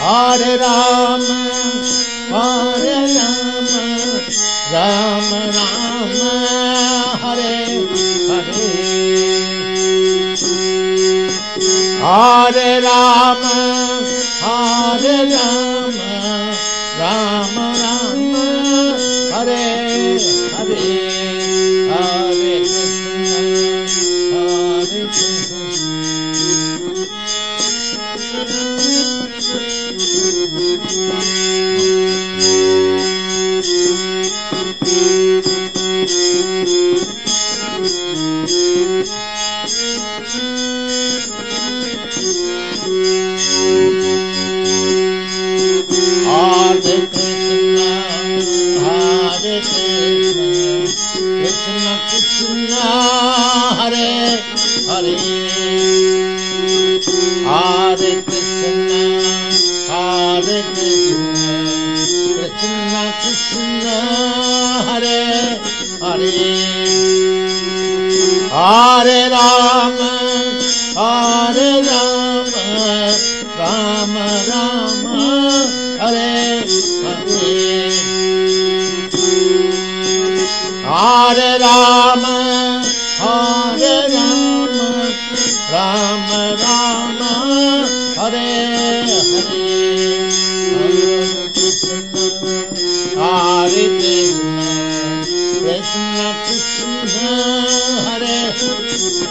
Hare Rama, Hare Rama, Rama Rama, Hare Hare. Hare Rama, Hare Rama, Rama Rama, Hare Hare. Hare Krishna, Hare Krishna. Hare Krishna, Hare Krishna, Krishna Krishna, Hare Hare. Hare Krishna, Hare Krishna, Krishna Krishna, Hare Hare. Hare Rama, Hare Rama, Rama Rama, Hare Hare. Hare Rama, Hare Rama, Rama Rama, Hare Hare. Hare Krishna, Krishna Krishna, Hare Krishna,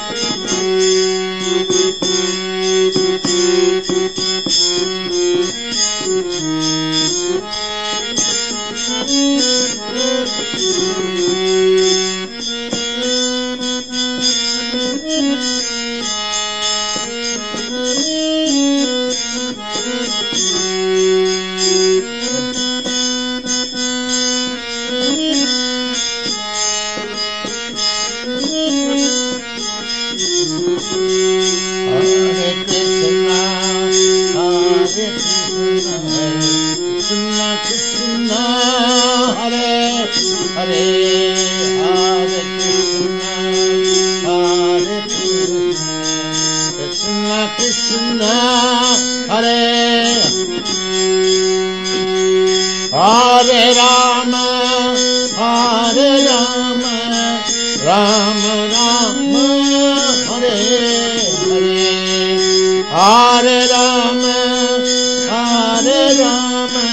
Hare Hare Rama, Hare Rama, Rama Rama, Hare Hare. Hare Rama, Hare Rama,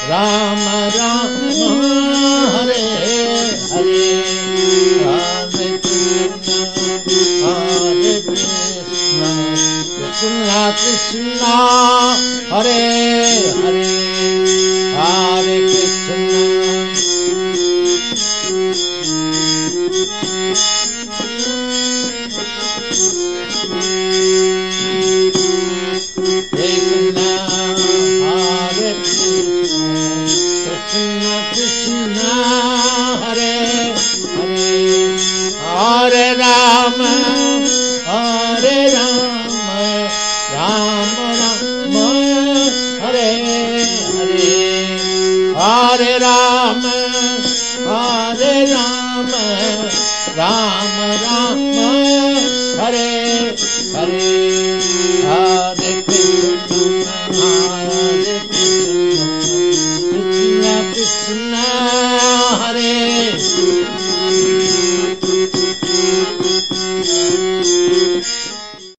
Rama Rama, Hare Hare. Hare Krishna, Hare Krishna, Krishna Krishna, Hare Hare. Hare Krishna, Krishna, Hare Krishna, Krishna, Hare Hare. Hare Rama, Hare Rama, Rama Rama, Hare Hare. Hare Rama, Hare Rama, Rama Rama, Hare Hare. Hare Krishna,